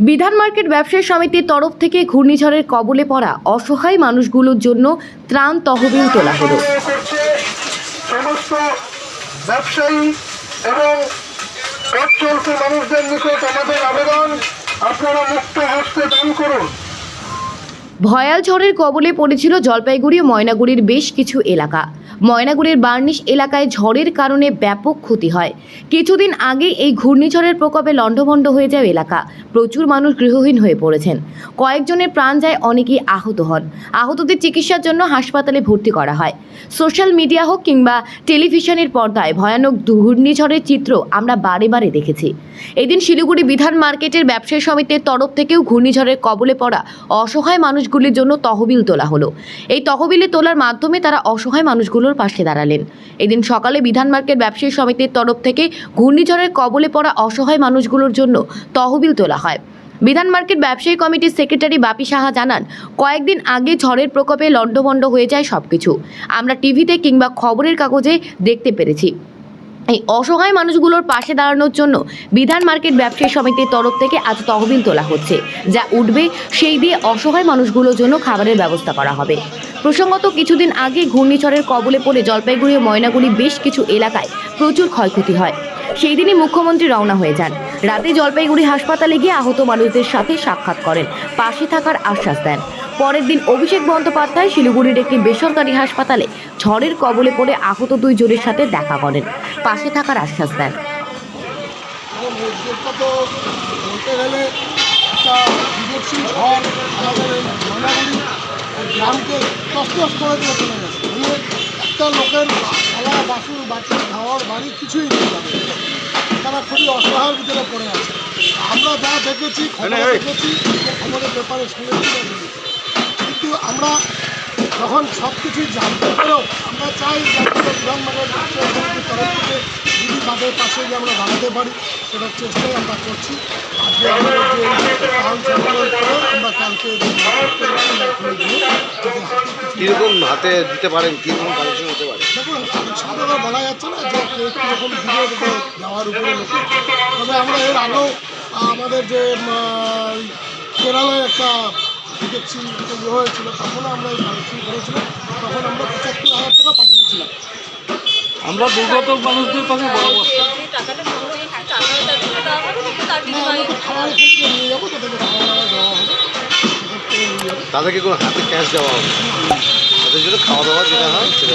বিধান মার্কেট ব্যবসায়ী সমিতির তরফ থেকে ঘূর্ণিঝড়ের কবলে পড়া অসহায় মানুষগুলোর জন্য ত্রাণ তহবিল তোলা হলো। সমস্ত ব্যবসায়ী এবং পথ চলতি মানুষদের নিকট আমাদের আবেদন, আপনারা মুক্ত হস্তে দান করুন। ভয়াল ঝড়ের কবলে পড়েছিল জলপাইগুড়ি ও ময়নাগুড়ির বেশ কিছু এলাকা। ময়নাগুড়ির বার্নিশ এলাকায় ঝড়ের কারণে ব্যাপক ক্ষতি হয়। কিছুদিন আগে এই ঘূর্ণিঝড়ের প্রকোপে লণ্ডভণ্ড হয়ে যায় এলাকা। প্রচুর মানুষ গৃহহীন হয়ে পড়েছেন। কয়েকজনের প্রাণ যায়, অনেকেই আহত হন। আহতদের চিকিৎসার জন্য হাসপাতালে ভর্তি করা হয়। সোশ্যাল মিডিয়া হোক কিংবা টেলিভিশনের পর্দায় ভয়ানক ঘূর্ণিঝড়ের চিত্র আমরা বারে বারে দেখেছি। এদিন শিলিগুড়ি বিধান মার্কেটের ব্যবসায়ী সমিতির তরফ থেকেও ঘূর্ণিঝড়ের কবলে পড়া অসহায় মানুষগুলির জন্য তহবিল তোলা হলো। এই তহবিলে তোলার মাধ্যমে তারা অসহায় মানুষগুলোর পাশে দাঁড়ালেন। এদিন সকালে বিধান মার্কেট ব্যবসায়ী সমিতির তরফ থেকে ঘূর্ণিঝড়ের কবলে পড়া অসহায় মানুষগুলোর জন্য তহবিল তোলা হয়। বিধান মার্কেট ব্যবসায়ী কমিটির সেক্রেটারি বাপি সাহা জানান, কয়েকদিন আগে ঝড়ের প্রকোপে লণ্ডভণ্ড হয়ে যায় সবকিছু। আমরা টিভিতে কিংবা খবরের কাগজে দেখতে পেরেছি। এই অসহায় মানুষগুলোর পাশে দাঁড়ানোর জন্য বিধান মার্কেট ব্যবসায়ী সমিতির তরফ থেকে আজ তহবিল তোলা হচ্ছে। যা উঠবে সেই দিয়ে অসহায় মানুষগুলোর জন্য খাবারের ব্যবস্থা করা হবে। প্রসঙ্গত, কিছুদিন আগে ঘূর্ণিঝড়ের কবলে পড়ে জলপাইগুড়ি ও ময়নাগুড়ি বেশ কিছু এলাকায় প্রচুর ক্ষয়ক্ষতি হয়। সেই দিনই মুখ্যমন্ত্রী রওনা হয়ে যান। রাতে জলপাইগুড়ি হাসপাতালে গিয়ে আহত মানুষদের সাথে সাক্ষাৎ করেন, পাশে থাকার আশ্বাস দেন। পরের দিন অভিষেক বন্দ্যোপাধ্যায় শিলিগুড়ির একটি বেসরকারি হাসপাতালে ঝড়ের কবলে পড়ে আহত দুই জনের সাথে দেখা করেন, পাশে থাকার আশ্বাস দেন। বলতে গেলে একটা বিদেশি ঝড় আমাদের এই ময়নাগুড়ি গ্রামকে তছনছ করে দিয়ে চলে গেছে। মানে একটা লোকের খাওয়া বাসন বাটি খাওয়ার বাড়ি কিছুই নেই, তারা খুবই অসহায়ের ভিতরে পড়ে আছে। আমরা যা দেখেছি, খবরের ব্যাপারে শুনেছি, কিন্তু আমরা যখন সব কিছু জানতে পেরেও আমরা চাই বিধান মার্কেট ব্যবসায়ী সমিতির তরফ থেকে যদি তাদের পাশে যে আমরা দাঁড়াতে পারি সেটার চেষ্টাই আমরা করছি। আজকে আমাদের যে ত্রাণ সংগ্রহের পরে আমরা কালকে কীরকম হাতে দিতে পারেন, কীরকম কালেকশন হতে পারে? দেখুন, কালেকশনটা বলা যাচ্ছে না যে কীরকম দিকে দেওয়ার উপরে লোকে। তবে আমরা এর আগেও আমাদের যে কেরালায় একটা দেখছি হয়েছিল, তখনও আমরা এই কালেকশন করেছিলাম। তখন আমরা ৭৫,০০০ টাকা পাঠিয়েছিলাম। আমরা দুর্গত মানুষদের পাশে বরাবর খাওয়ার ক্ষেত্রে নিয়ে যাবো, তাদেরকে খাওয়া দাওয়া দেওয়া হবে, তাদেরকে কোনো হাতে ক্যাশ দেওয়া হবে, তাদের জন্য খাওয়া দাওয়া যেটা হয় সেটা